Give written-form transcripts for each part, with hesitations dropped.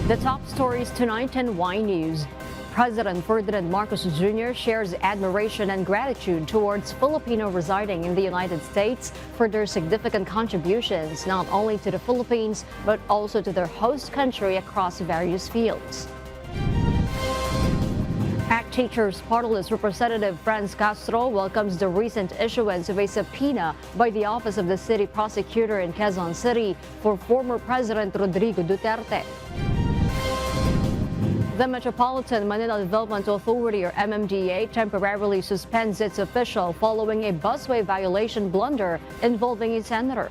The top stories tonight in Y News. President Ferdinand Marcos Jr. shares admiration and gratitude towards Filipino residing in the United States for their significant contributions not only to the Philippines but also to their host country across various fields. ACT Teachers Party List Representative Franz Castro welcomes the recent issuance of a subpoena by the Office of the City Prosecutor in Quezon City for former President Rodrigo Duterte. The Metropolitan Manila Development Authority, or MMDA, temporarily suspends its official following a busway violation blunder involving a senator.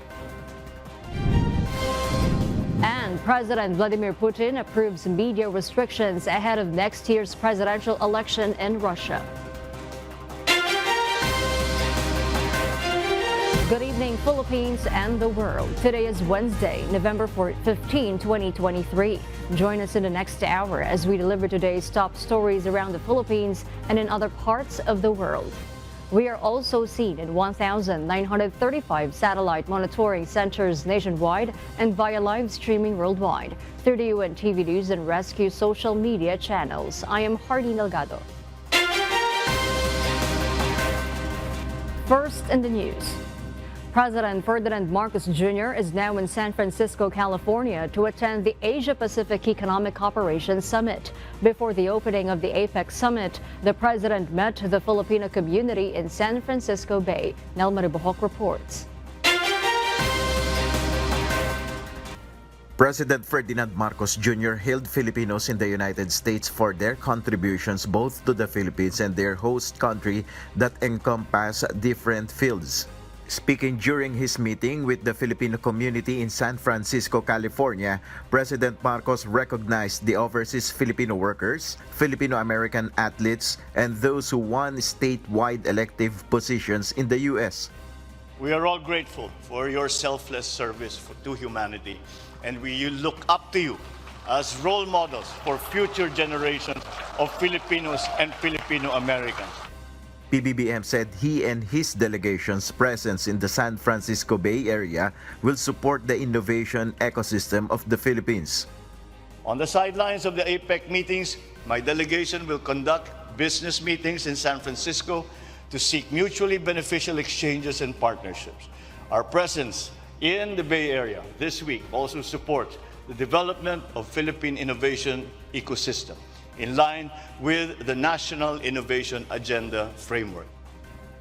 And President Vladimir Putin approves media restrictions ahead of next year's presidential election in Russia. Good evening, Philippines and the world. Today is Wednesday, November 15, 2023. Join us in the next hour as we deliver today's top stories around the Philippines and in other parts of the world. We are also seen in 1,935 satellite monitoring centers nationwide and via live streaming worldwide through the UNTV News and Rescue social media channels. I am Hardy Delgado. First in the news. President Ferdinand Marcos Jr. is now in San Francisco, California to attend the Asia-Pacific Economic Cooperation Summit. Before the opening of the APEC Summit, the president met the Filipino community in San Francisco Bay. Nebrija reports. President Ferdinand Marcos Jr. hailed Filipinos in the United States for their contributions both to the Philippines and their host country that encompass different fields. Speaking during his meeting with the Filipino community in San Francisco, California, President Marcos recognized the overseas Filipino workers, Filipino-American athletes, and those who won statewide elective positions in the U.S. We are all grateful for your selfless service to humanity, and we look up to you as role models for future generations of Filipinos and Filipino-Americans. PBBM said he and his delegation's presence in the San Francisco Bay Area will support the innovation ecosystem of the Philippines. On the sidelines of the APEC meetings, my delegation will conduct business meetings in San Francisco to seek mutually beneficial exchanges and partnerships. Our presence in the Bay Area this week also supports the development of Philippine innovation ecosystem, in line with the National Innovation Agenda framework.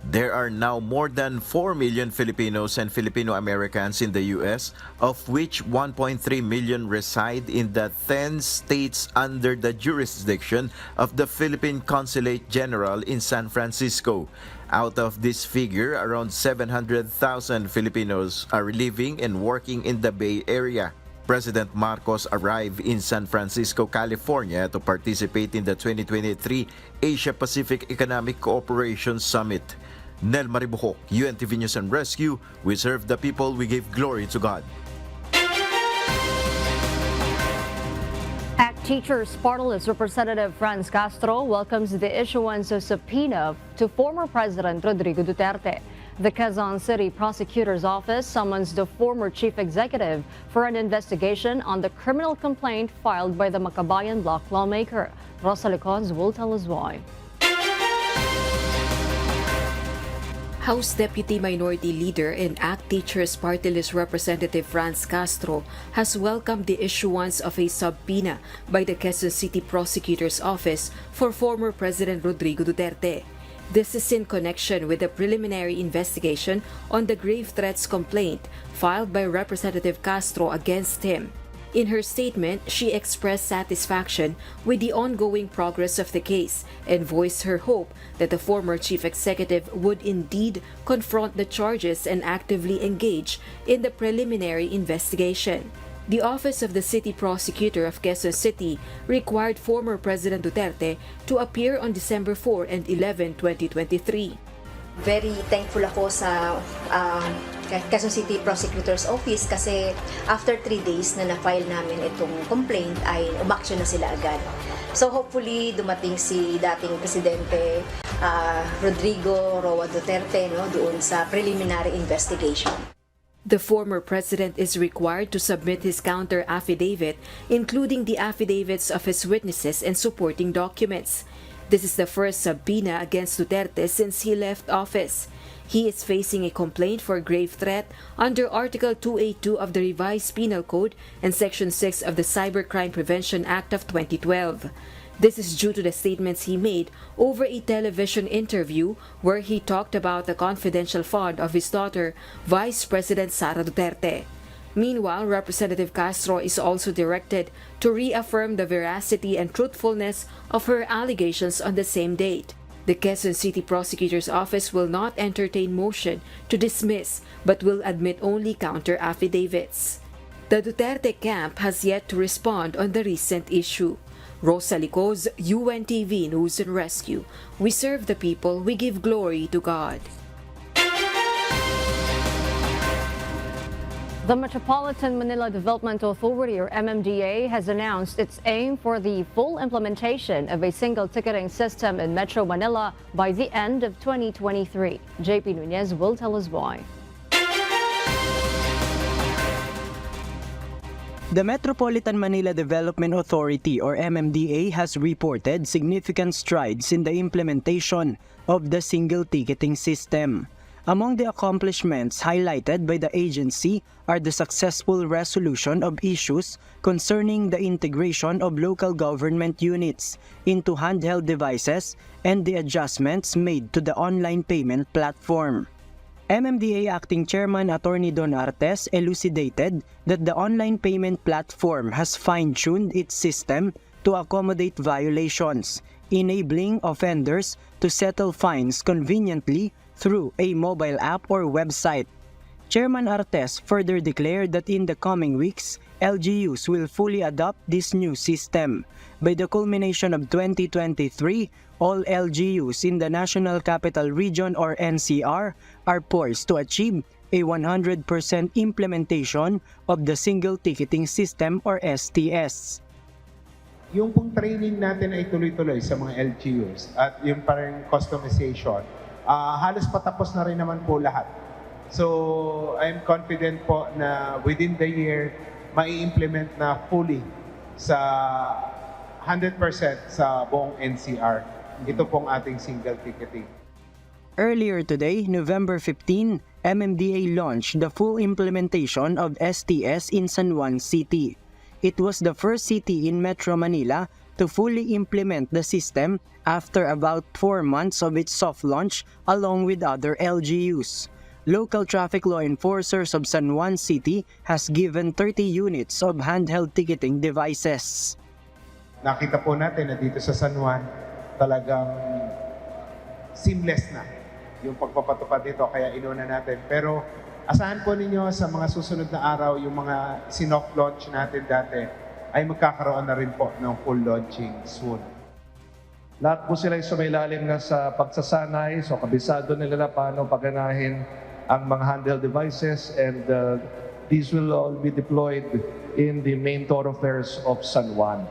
There are now more than 4 million Filipinos and Filipino-Americans in the U.S., of which 1.3 million reside in the 10 states under the jurisdiction of the Philippine Consulate General in San Francisco. Out of this figure, around 700,000 Filipinos are living and working in the Bay Area. President Marcos arrived in San Francisco, California to participate in the 2023 Asia-Pacific Economic Cooperation Summit. Nebrija, UNTV News and Rescue, we serve the people, we give glory to God. ACT Teachers Party List Representative Franz Castro welcomes the issuance of subpoena to former President Rodrigo Duterte. The Quezon City Prosecutor's Office summons the former chief executive for an investigation on the criminal complaint filed by the Makabayan Bloc lawmaker. Rosa Licons will tell us why. House Deputy Minority Leader and ACT Teachers Party List Representative Franz Castro has welcomed the issuance of a subpoena by the Quezon City Prosecutor's Office for former President Rodrigo Duterte. This is in connection with the preliminary investigation on the grave threats complaint filed by Representative Castro against him. In her statement, she expressed satisfaction with the ongoing progress of the case and voiced her hope that the former chief executive would indeed confront the charges and actively engage in the preliminary investigation. The Office of the City Prosecutor of Quezon City required former President Duterte to appear on December 4 and 11, 2023. Very thankful ako sa Quezon City Prosecutor's Office kasi after 3 days na na-file namin itong complaint ay umaksyon na sila agad. So hopefully dumating si dating Presidente Rodrigo Roa Duterte doon sa preliminary investigation. The former president is required to submit his counter affidavit, including the affidavits of his witnesses and supporting documents. This is the first subpoena against Duterte since he left office. He is facing a complaint for grave threat under Article 282 of the Revised Penal Code and Section 6 of the Cybercrime Prevention Act of 2012. This is due to the statements he made over a television interview where he talked about the confidential fund of his daughter, Vice President Sara Duterte. Meanwhile, Representative Castro is also directed to reaffirm the veracity and truthfulness of her allegations on the same date. The Quezon City Prosecutor's Office will not entertain motion to dismiss but will admit only counter affidavits. The Duterte camp has yet to respond on the recent issue. Rosa Licoz, UNTV News and Rescue. We serve the people, we give glory to God. The Metropolitan Manila Development Authority, or MMDA, has announced its aim for the full implementation of a single ticketing system in Metro Manila by the end of 2023. JP Nunez will tell us why. The Metropolitan Manila Development Authority, or MMDA, has reported significant strides in the implementation of the single ticketing system. Among the accomplishments highlighted by the agency are the successful resolution of issues concerning the integration of local government units into handheld devices and the adjustments made to the online payment platform. MMDA Acting Chairman Attorney Don Artes elucidated that the online payment platform has fine-tuned its system to accommodate violations, enabling offenders to settle fines conveniently through a mobile app or website. Chairman Artes further declared that in the coming weeks, LGUs will fully adopt this new system. By the culmination of 2023, all LGUs in the National Capital Region, or NCR, are poised to achieve a 100% implementation of the Single Ticketing System, or STS. Yung pong training natin ay tuloy-tuloy sa mga LGUs at yung parang customization, halos patapos na rin naman po lahat. So, I'm confident po na within the year, mai-implement na fully sa 100% sa buong NCR. Ito pong ating single ticketing. Earlier today, November 15, MMDA launched the full implementation of STS in San Juan City. It was the first city in Metro Manila to fully implement the system after about 4 months of its soft launch along with other LGUs. Local traffic law enforcers of San Juan City has given 30 units of handheld ticketing devices. Nakita po natin na dito sa San Juan, talagang seamless na yung pagpapatupad dito, kaya inuna natin. Pero asahan po ninyo sa mga susunod na araw, yung mga sinoft launch natin dati ay magkakaroon na rin po ng full launching soon. Lahat po sila ay sumailalim na sa pagsasanay, so kabisado nila na paano paganahin ang mga handheld devices, and these will all be deployed in the main thoroughfares of San Juan.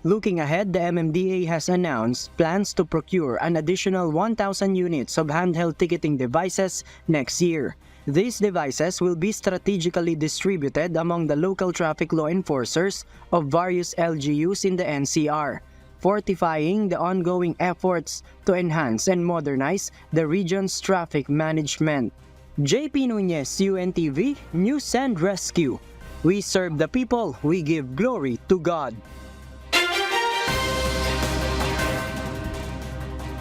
Looking ahead, the MMDA has announced plans to procure an additional 1,000 units of handheld ticketing devices next year. These devices will be strategically distributed among the local traffic law enforcers of various LGUs in the NCR, fortifying the ongoing efforts to enhance and modernize the region's traffic management. JP Nunez, UNTV, News and Rescue. We serve the people, we give glory to God.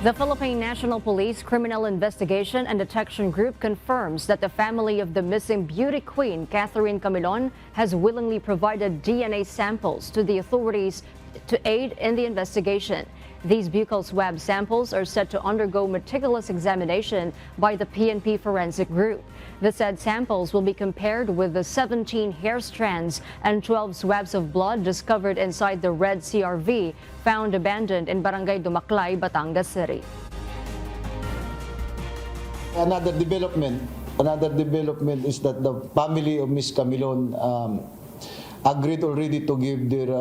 The Philippine National Police Criminal Investigation and Detection Group confirms that the family of the missing beauty queen, Katherine Camon, has willingly provided DNA samples to the authorities to aid in the investigation. These buccal swab samples are set to undergo meticulous examination by the PNP Forensic Group. The said samples will be compared with the 17 hair strands and 12 swabs of blood discovered inside the red CRV found abandoned in Barangay Dumaklay, Batangas City. Another development is that the family of Miss Camon agreed already to give their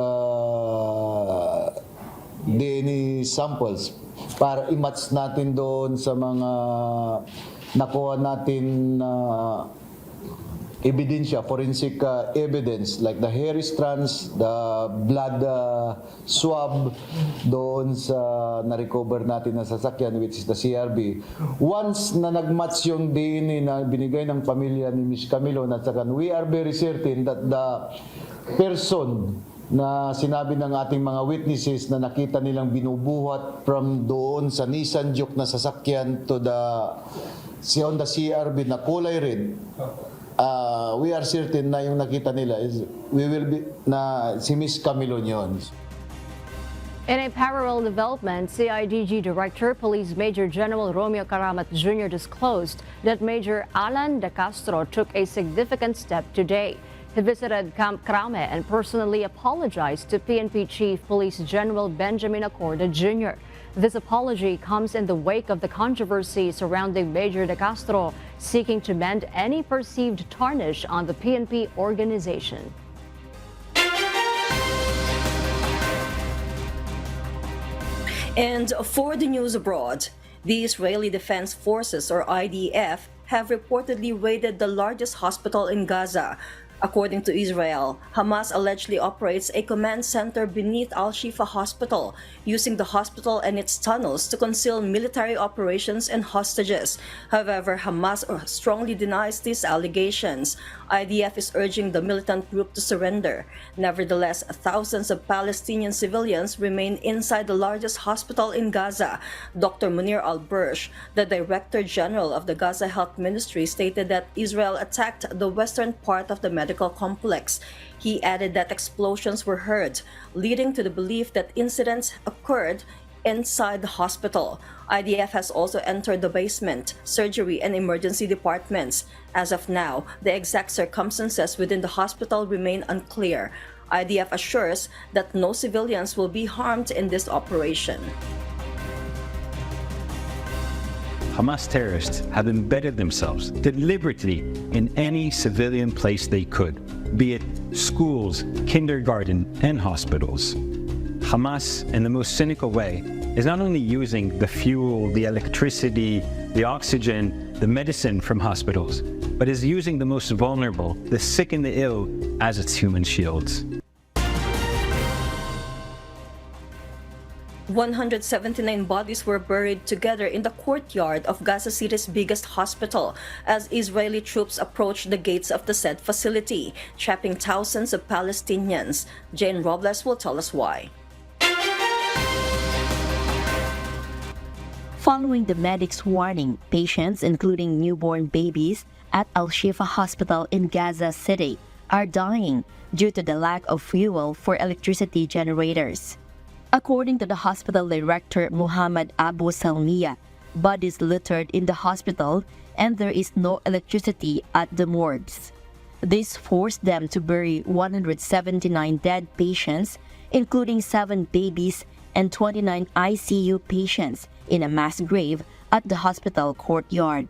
DNA samples para i-match natin doon sa mga nakuha natin ebidensya, forensic evidence like the hair strands, the blood swab doon sa na-recover natin na sasakyan which is the CRB. Once na nag-match yung DNA na binigay ng pamilya ni Ms. Camon at saka we are very certain that the person na sinabi ng ating mga witnesses na nakita nilang binubuhat from doon sa Nissan Juke na sasakyan to the Honda CRB na kulay red, we are certain na yung nakita nila is si Ms. Camon yun. In a parallel development, CIDG Director Police Major General Romeo Karamat Jr. disclosed that Major Alan De Castro took a significant step today. He visited Camp Crame and personally apologized to PNP Chief Police General Benjamin Acorda Jr. This apology comes in the wake of the controversy surrounding Major De Castro seeking to mend any perceived tarnish on the PNP organization. And for the news abroad, the Israeli Defense Forces, or IDF, have reportedly raided the largest hospital in Gaza. According to Israel, Hamas allegedly operates a command center beneath Al-Shifa Hospital, using the hospital and its tunnels to conceal military operations and hostages. However, Hamas strongly denies these allegations. IDF is urging the militant group to surrender. Nevertheless, thousands of Palestinian civilians remain inside the largest hospital in Gaza. Dr. Munir al-Bursh, the Director General of the Gaza Health Ministry, stated that Israel attacked the western part of the medical complex. He added that explosions were heard, leading to the belief that incidents occurred inside the hospital. IDF has also entered the basement, surgery, and emergency departments. As of now, the exact circumstances within the hospital remain unclear. IDF assures that no civilians will be harmed in this operation. Hamas terrorists have embedded themselves deliberately in any civilian place they could, be it schools, kindergarten, and hospitals. Hamas, in the most cynical way, is not only using the fuel, the electricity, the oxygen, the medicine from hospitals, but is using the most vulnerable, the sick and the ill, as its human shields. 179 bodies were buried together in the courtyard of Gaza City's biggest hospital as Israeli troops approached the gates of the said facility, trapping thousands of Palestinians. Jane Robles will tell us why. Following the medics' warning, patients, including newborn babies, at Al-Shifa Hospital in Gaza City are dying due to the lack of fuel for electricity generators. According to the hospital director Muhammad Abu Salmiya, bodies littered in the hospital and there is no electricity at the morgues. This forced them to bury 179 dead patients, including 7 babies and 29 ICU patients, in a mass grave at the hospital courtyard.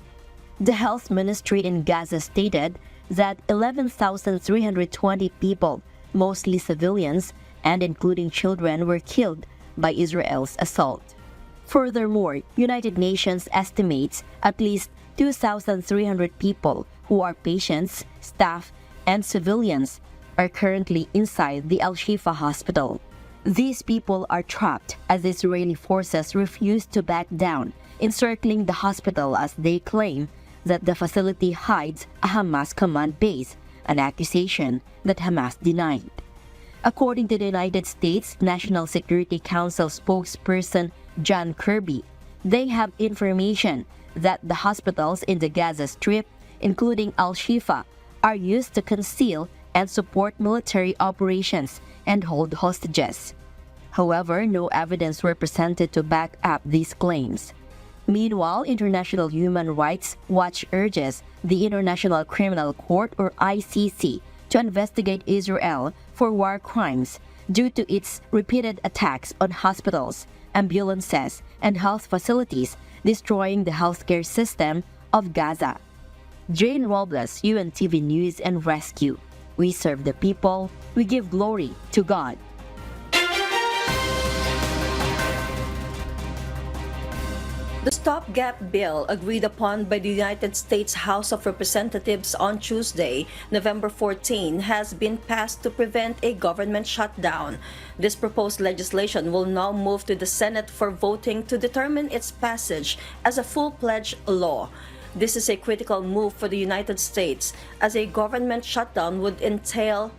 The health ministry in Gaza stated that 11,320 people, mostly civilians, and including children, were killed by Israel's assault. Furthermore, United Nations estimates at least 2,300 people who are patients, staff, and civilians are currently inside the Al-Shifa hospital. These people are trapped as Israeli forces refuse to back down, encircling the hospital as they claim that the facility hides a Hamas command base, an accusation that Hamas denied. According to the United States National Security Council spokesperson John Kirby, they have information that the hospitals in the Gaza Strip, including Al-Shifa, are used to conceal and support military operations and hold hostages. However, no evidence were presented to back up these claims. Meanwhile, International Human Rights Watch urges the International Criminal Court, or ICC, to investigate Israel for war crimes due to its repeated attacks on hospitals, ambulances, and health facilities, destroying the healthcare system of Gaza. Jane Robles, UNTV News and Rescue. We serve the people, we give glory to God. The stopgap bill agreed upon by the United States House of Representatives on Tuesday, November 14, has been passed to prevent a government shutdown. This proposed legislation will now move to the Senate for voting to determine its passage as a full-fledged law. This is a critical move for the United States, as a government shutdown would entail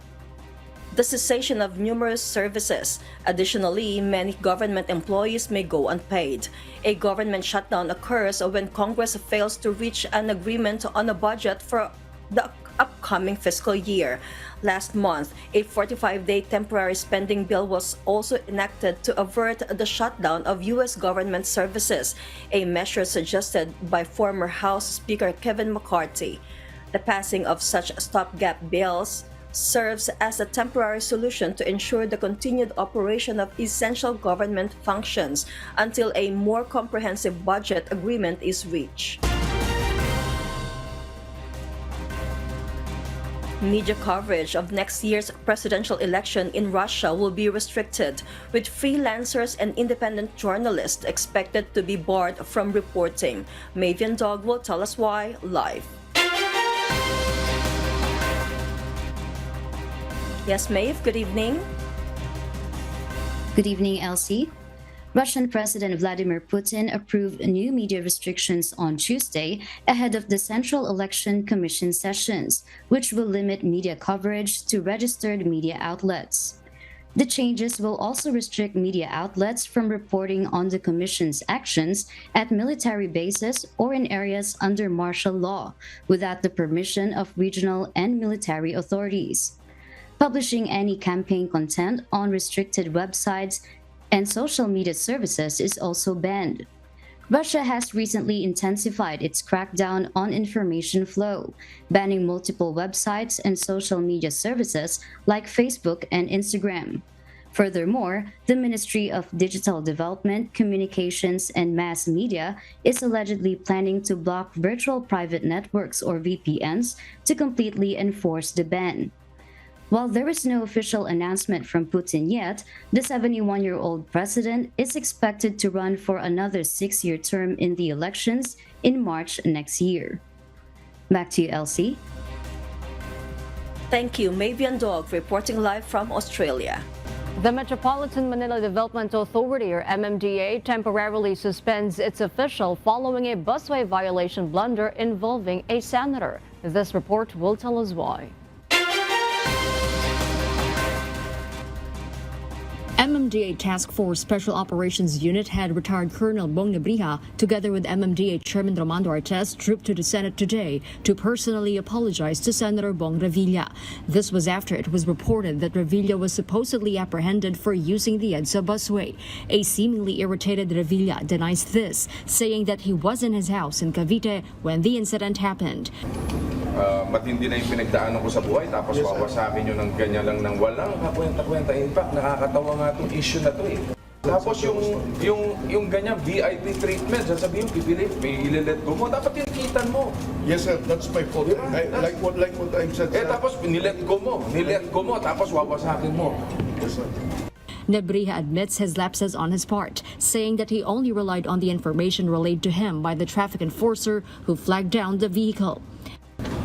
the cessation of numerous services. Additionally, many government employees may go unpaid. A government shutdown occurs when Congress fails to reach an agreement on a budget for the upcoming fiscal year. Last month, a 45-day temporary spending bill was also enacted to avert the shutdown of U.S. government services, a measure suggested by former House Speaker Kevin McCarthy. The passing of such stopgap bills serves as a temporary solution to ensure the continued operation of essential government functions until a more comprehensive budget agreement is reached. Media coverage of next year's presidential election in Russia will be restricted, with freelancers and independent journalists expected to be barred from reporting. Mavian Dog will tell us why live. Yes, Maeve, good evening. Good evening, Elsie. Russian President Vladimir Putin approved new media restrictions on Tuesday ahead of the Central Election Commission sessions, which will limit media coverage to registered media outlets. The changes will also restrict media outlets from reporting on the Commission's actions at military bases or in areas under martial law without the permission of regional and military authorities. Publishing any campaign content on restricted websites and social media services is also banned. Russia has recently intensified its crackdown on information flow, banning multiple websites and social media services like Facebook and Instagram. Furthermore, the Ministry of Digital Development, Communications, and Mass Media is allegedly planning to block virtual private networks or VPNs to completely enforce the ban. While there is no official announcement from Putin yet, the 71-year-old president is expected to run for another 6-year term in the elections in March next year. Back to you, Elsie. Thank you, Mavian Dog, reporting live from Australia. The Metropolitan Manila Development Authority, or MMDA, temporarily suspends its official following a busway violation blunder involving a senator. This report will tell us why. MMDA Task Force Special Operations Unit head retired Colonel Bong Nebrija, together with MMDA Chairman Romando Artes, trooped to the Senate today to personally apologize to Senator Bong Revilla. This was after it was reported that Revilla was supposedly apprehended for using the EDSA Busway. A seemingly irritated Revilla denies this, saying that he was in his house in Cavite when the incident happened. Matindi na yung pinagdaanan ko sa buhay, tapos wawasakin nyo ng ganyan lang ng walang kakwenta-kwenta. In fact, nakakatawa nga itong issue na to eh. Tapos yung ganyan VIP treatment, sasabihin yung pipilit, may ililet go mo, dapat yung kitan mo. Yes sir, that's my fault. Like what I've said. Tapos nilet go mo, tapos wawasakin mo. Yes sir. Nebrija admits his lapses on his part, saying that he only relied on the information relayed to him by the traffic enforcer who flagged down the vehicle.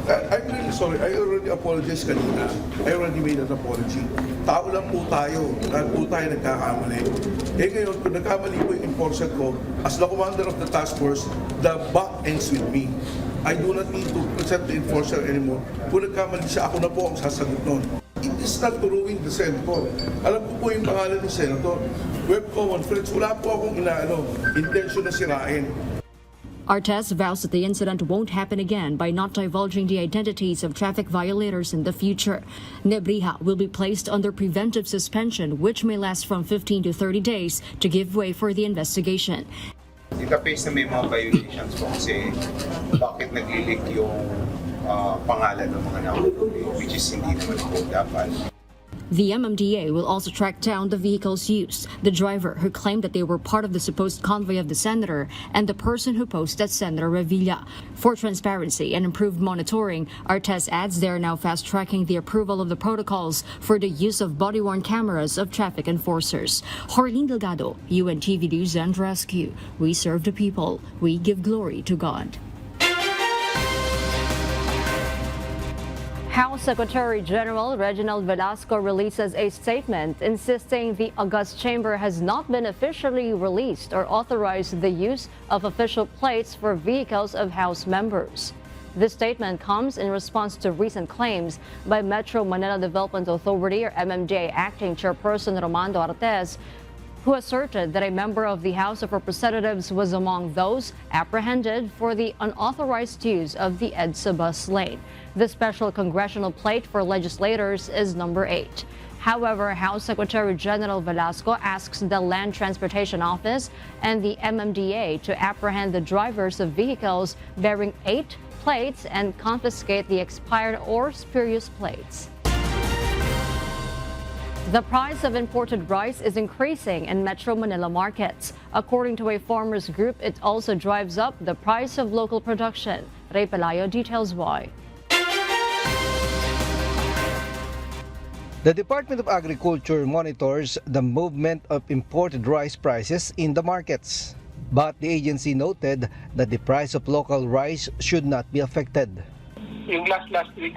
I'm really sorry. I already apologized kanina. I already made an apology. Tao lang po tayo. Lahat po tayo nagkakamali. Ngayon, kung nagkamali po yung enforcer ko, as the commander of the task force, the buck ends with me. I do not need to present the enforcer anymore. Kung nagkamali siya, ako na po ang sasagot nun. It is not to ruin the senator. Alam ko po yung pangalan ng senator. We're common friends. Wala po akong intention na sirain. Artes vows that the incident won't happen again by not divulging the identities of traffic violators in the future. Nebrija will be placed under preventive suspension, which may last from 15 to 30 days to give way for the investigation. Ika-face na may mga violations po kasi bakit nag-leak yung pangalan ng mga nakahuli, which is hindi naman po dapat. The MMDA will also track down the vehicles used, the driver who claimed that they were part of the supposed convoy of the senator, and the person who posted Senator Revilla. For transparency and improved monitoring, Artes adds they are now fast-tracking the approval of the protocols for the use of body-worn cameras of traffic enforcers. Jorlene Delgado, UNTV News and Rescue. We serve the people. We give glory to God. House Secretary General Reginald Velasco releases a statement insisting the August Chamber has not been officially released or authorized the use of official plates for vehicles of House members. This statement comes in response to recent claims by Metro Manila Development Authority or MMDA Acting Chairperson Romando Artes, who asserted that a member of the House of Representatives was among those apprehended for the unauthorized use of the EDSA bus lane. The special congressional plate for legislators is number 8. However, House Secretary General Velasco asks the Land Transportation Office and the MMDA to apprehend the drivers of vehicles bearing 8 plates and confiscate the expired or spurious plates. The price of imported rice is increasing in Metro Manila markets. According to a farmers group, it also drives up the price of local production. Ray Pelayo details why. The Department of Agriculture monitors the movement of imported rice prices in the markets. But the agency noted that the price of local rice should not be affected. Yung last week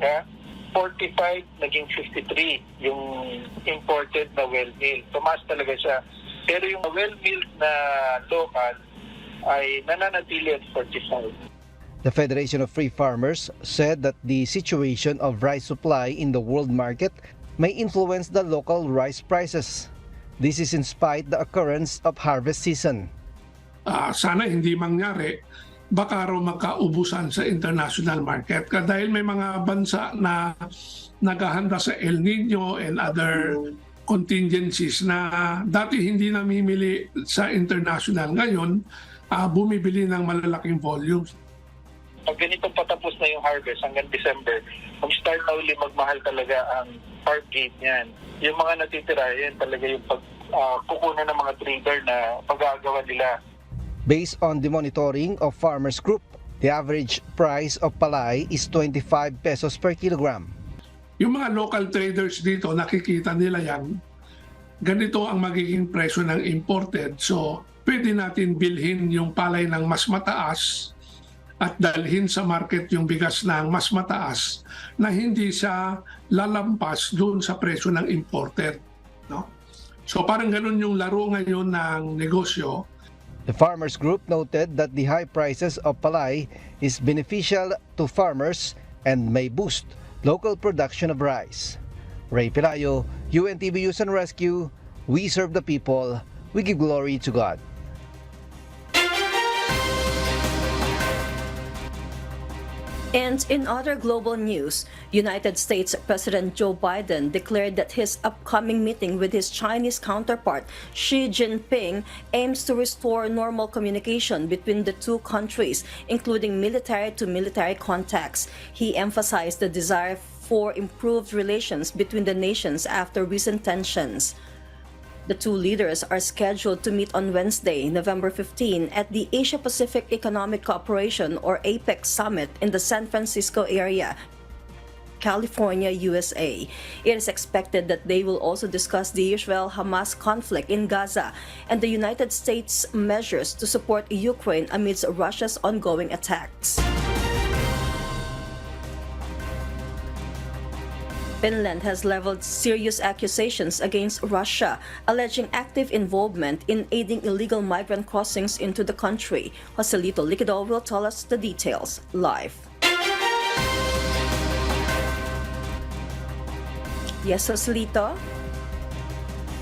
45 naging 53 yung imported na well milled. Tumaas talaga siya. Pero yung well milled na local ay nananatili at 45. The Federation of Free Farmers said that the situation of rice supply in the world market may influence the local rice prices. This is in spite the occurrence of harvest season. Sana hindi mangyari, baka raw magkaubusan sa international market. Dahil may mga bansa na naghahanda sa El Nino and other contingencies na dati hindi namimili sa international. Ngayon, bumibili ng malalaking volumes. Pag ganitong patapos na yung harvest hanggang December, mag-start na uli magmahal talaga ang farm gate niyan. Yung mga natitira, yan talaga yung kukunan ng mga trader na paggagawa nila. Based on the monitoring of Farmers Group, the average price of palay is 25 pesos per kilogram. Yung mga local traders dito, nakikita nila yan, ganito ang magiging presyo ng imported. So, pwede natin bilhin yung palay ng mas mataas at dalhin sa market yung bigas ng mas mataas na hindi siya lalampas doon sa presyo ng imported. No? So, parang ganun yung laro ngayon ng negosyo. The Farmers Group noted that the high prices of palay is beneficial to farmers and may boost local production of rice. Ray Pelayo, UNTV News and Rescue. We serve the people. We give glory to God. And in other global news, United States President Joe Biden declared that his upcoming meeting with his Chinese counterpart, Xi Jinping, aims to restore normal communication between the two countries, including military-to-military contacts. He emphasized the desire for improved relations between the nations after recent tensions. The two leaders are scheduled to meet on Wednesday, November 15, at the Asia-Pacific Economic Cooperation or APEC Summit in the San Francisco area, California, USA. It is expected that they will also discuss the Israel-Hamas conflict in Gaza and the United States' measures to support Ukraine amidst Russia's ongoing attacks. Finland has leveled serious accusations against Russia, alleging active involvement in aiding illegal migrant crossings into the country. Joselito Liquido will tell us the details live. Yes, Joselito?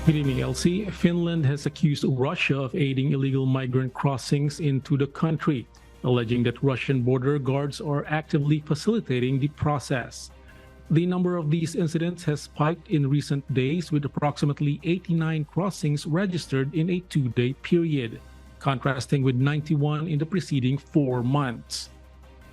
Good evening, Elsie. Finland has accused Russia of aiding illegal migrant crossings into the country, alleging that Russian border guards are actively facilitating the process. The number of these incidents has spiked in recent days, with approximately 89 crossings registered in a 2-day period, contrasting with 91 in the preceding 4 months.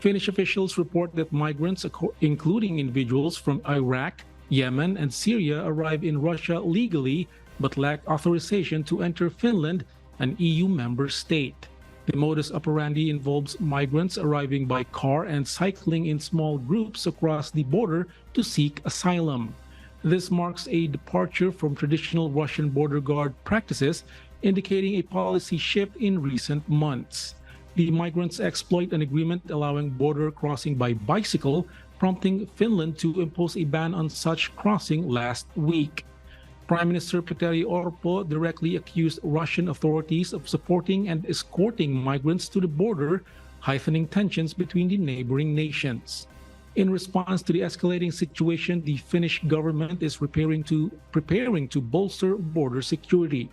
Finnish officials report that migrants, including individuals from Iraq, Yemen and Syria arrive in Russia legally but lack authorization to enter Finland, an EU member state. The modus operandi involves migrants arriving by car and cycling in small groups across the border to seek asylum. This marks a departure from traditional Russian border guard practices, indicating a policy shift in recent months. The migrants exploit an agreement allowing border crossing by bicycle, prompting Finland to impose a ban on such crossing last week. Prime Minister Petteri Orpo directly accused Russian authorities of supporting and escorting migrants to the border, heightening tensions between the neighboring nations. In response to the escalating situation, the Finnish government is preparing to bolster border security.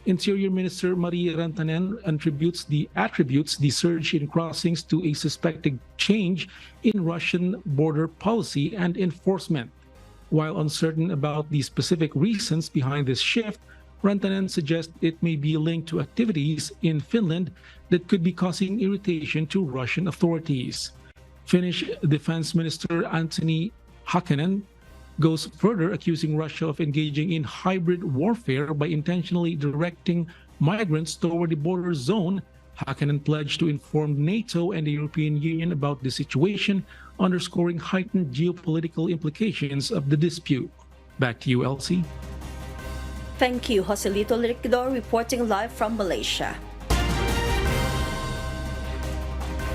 Interior Minister Maria Rantanen attributes the surge in crossings to a suspected change in Russian border policy and enforcement. While uncertain about the specific reasons behind this shift, Rantanen suggests it may be linked to activities in Finland that could be causing irritation to Russian authorities. Finnish Defense Minister Antoni Häkkänen goes further, accusing Russia of engaging in hybrid warfare by intentionally directing migrants toward the border zone. Häkkänen pledged to inform NATO and the European Union about the situation, underscoring heightened geopolitical implications of the dispute. Back to you, Elsie. Thank you, Joselito Licdor, reporting live from Malaysia.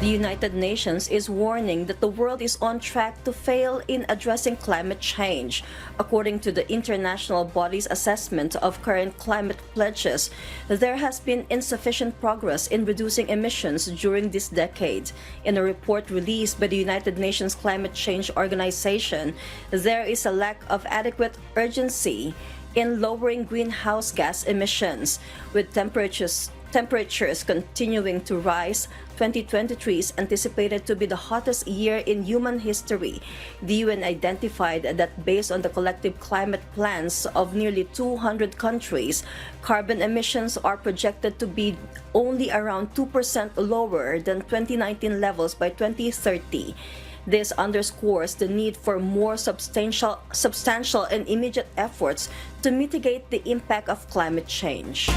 The United Nations is warning that the world is on track to fail in addressing climate change. According to the international body's assessment of current climate pledges, there has been insufficient progress in reducing emissions during this decade. In a report released by the United Nations Climate Change Organization, there is a lack of adequate urgency in lowering greenhouse gas emissions, with temperatures continuing to rise. 2023 is anticipated to be the hottest year in human history. The UN identified that based on the collective climate plans of nearly 200 countries, carbon emissions are projected to be only around 2% lower than 2019 levels by 2030. This underscores the need for more substantial and immediate efforts to mitigate the impact of climate change.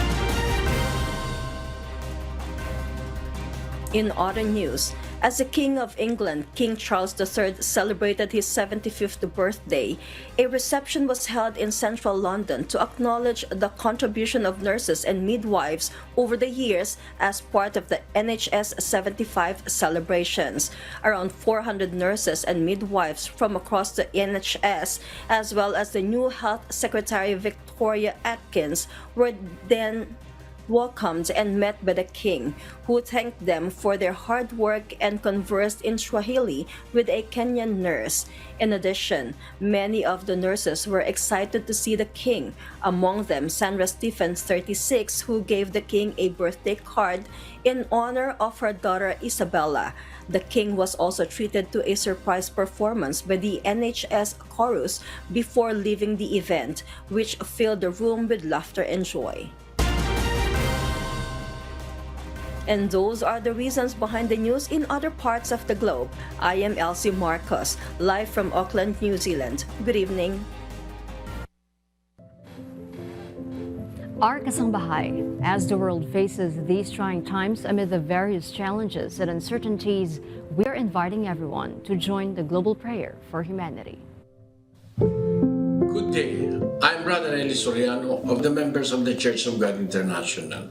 In other news, as the King of England, King Charles III, celebrated his 75th birthday, a reception was held in central London to acknowledge the contribution of nurses and midwives over the years as part of the NHS 75 celebrations. Around 400 nurses and midwives from across the NHS, as well as the new Health Secretary Victoria Atkins, were then welcomed and met by the King, who thanked them for their hard work and conversed in Swahili with a Kenyan nurse. In addition, many of the nurses were excited to see the King, among them Sandra Stephens, 36, who gave the King a birthday card in honor of her daughter Isabella. The King was also treated to a surprise performance by the NHS chorus before leaving the event, which filled the room with laughter and joy. And those are the reasons behind the news in other parts of the globe. I am Elsie Marcos, live from Auckland, New Zealand. Good evening. Our kasambahay, as the world faces these trying times amid the various challenges and uncertainties, we are inviting everyone to join the global prayer for humanity. Good day. I'm Brother Eli Soriano of the members of the Church of God International.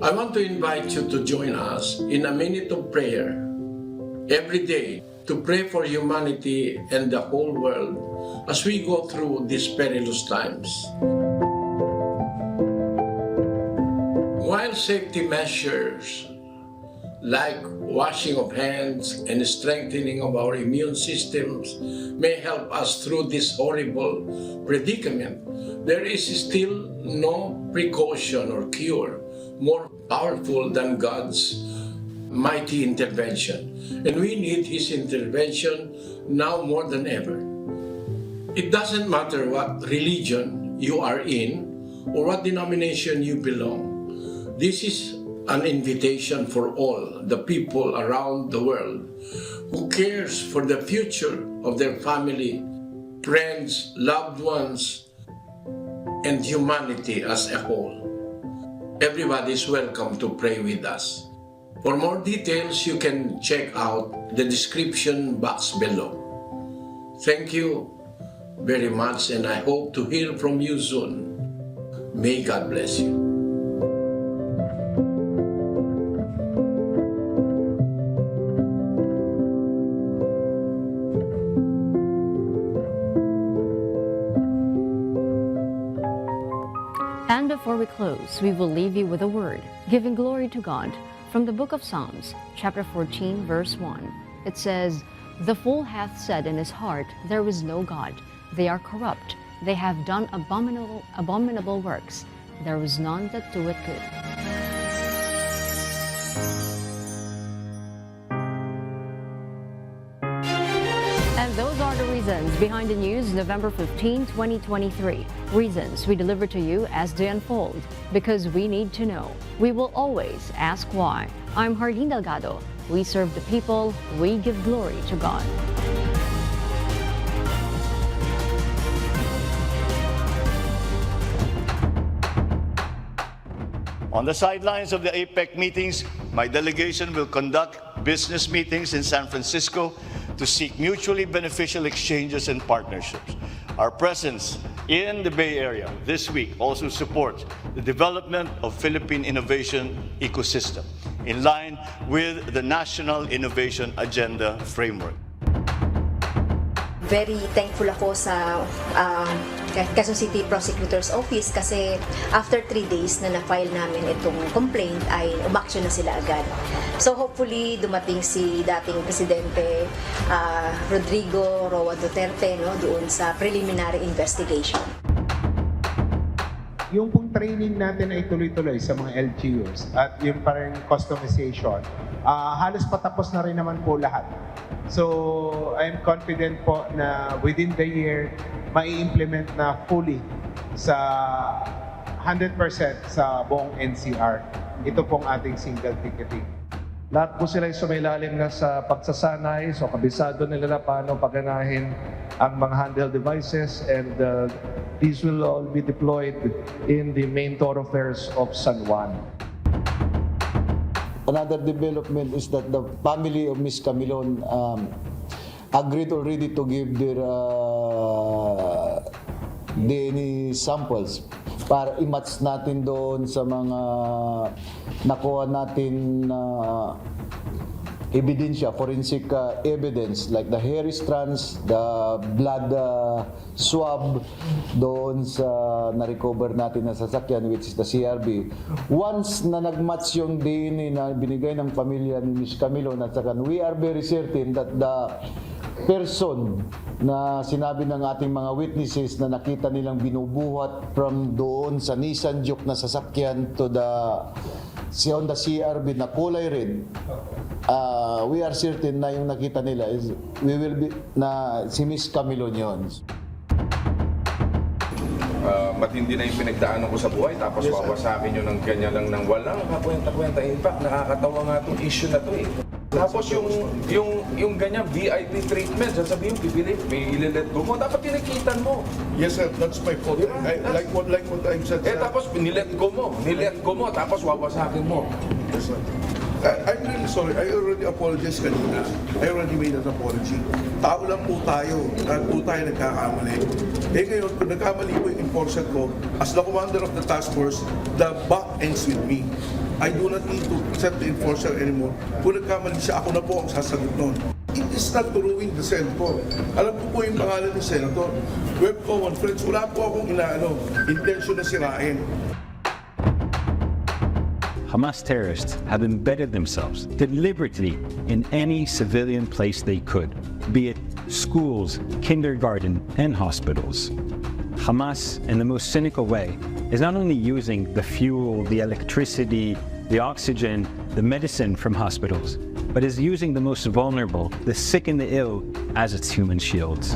I want to invite you to join us in a minute of prayer every day to pray for humanity and the whole world as we go through these perilous times. While safety measures like washing of hands and strengthening of our immune systems may help us through this horrible predicament, there is still no precaution or cure more powerful than God's mighty intervention. And we need His intervention now more than ever. It doesn't matter what religion you are in or what denomination you belong. This is an invitation for all the people around the world who cares for the future of their family friends, loved ones, and humanity as a whole. Everybody is welcome to pray with us. For more details, you can check out the description box below. Thank you very much, and I hope to hear from you soon. May God bless you. And before we close, we will leave you with a word, giving glory to God. From the book of Psalms, chapter 14, verse 1, it says, "The fool hath said in his heart, there is no God. They are corrupt. They have done abominable works. There is none that doeth good." And those are the reasons behind the news, November 15, 2023. Reasons we deliver to you as they unfold, because we need to know. We will always ask why. I'm Hardin Delgado. We serve the people. We give glory to God. On the sidelines of the APEC meetings, my delegation will conduct business meetings in San Francisco to seek mutually beneficial exchanges and partnerships. Our presence in the Bay Area this week also supports the development of Philippine innovation ecosystem in line with the National Innovation Agenda Framework. Very thankful ako sa Quezon City Prosecutor's Office kasi after 3 days na na-file namin itong complaint ay umaksyon na sila agad. So hopefully dumating si dating Presidente Rodrigo Roa Duterte doon sa preliminary investigation. Yung pong training natin ay tuloy-tuloy sa mga LGUs at yung parang customization, halos patapos na rin naman po lahat. So I'm confident po na within the year, mai-implement na fully sa 100% sa buong NCR. Ito pong ating single ticketing. Lahat po sila ay sumailalim na sa pagsasanay, so kabisado nila na paano paganahin ang mga handheld devices, and these will all be deployed in the main thoroughfares of San Juan. Another development is that the family of Ms. Camon agreed already to give their DNA samples para i-match natin doon sa mga nakuha natin na ebidensya, forensic evidence like the hair strands, the blood swab doon sa na-recover natin na sasakyan, which is the CRB. Once na nag-match yung DNA na binigay ng pamilya ni Ms. Camon at saka, we are very certain that the person na sinabi ng ating mga witnesses na nakita nilang binubuhat from doon sa Nissan Juke na sasakyan to the Honda CRB na kulay red, we are certain na yung nakita nila is na si Ms. Camon yun. Matindi na yung pinagdaanan ko sa buhay, tapos wawasakin nyo ng ganyan lang ng walang kakwenta-kwenta. In fact, nakakatawa nga itong issue na to eh. Tapos yung ganyan VIP treatment, sasabihin yung pipili, may ililet go mo, dapat tinikitan mo. Yes sir, that's my fault. Diba? Like what I've said. Tapos nilet go mo, tapos wawasakin mo. Yes sir. I'm really sorry. I already apologized kanina. I already made an apology. Tao lang po tayo. Lahat po tayo nagkakamali. Ngayon, kung nagkamali po yung enforcer ko, as the commander of the task force, the buck ends with me. I do not need to set the enforcer anymore. Kung nagkamali siya, ako na po ang sasagot noon. It is not to ruin the Senator. Alam ko po yung pangalan ng Senator. Web common friends, wala po akong intention na sirain. Hamas terrorists have embedded themselves deliberately in any civilian place they could, be it schools, kindergarten, and hospitals. Hamas, in the most cynical way, is not only using the fuel, the electricity, the oxygen, the medicine from hospitals, but is using the most vulnerable, the sick and the ill, as its human shields.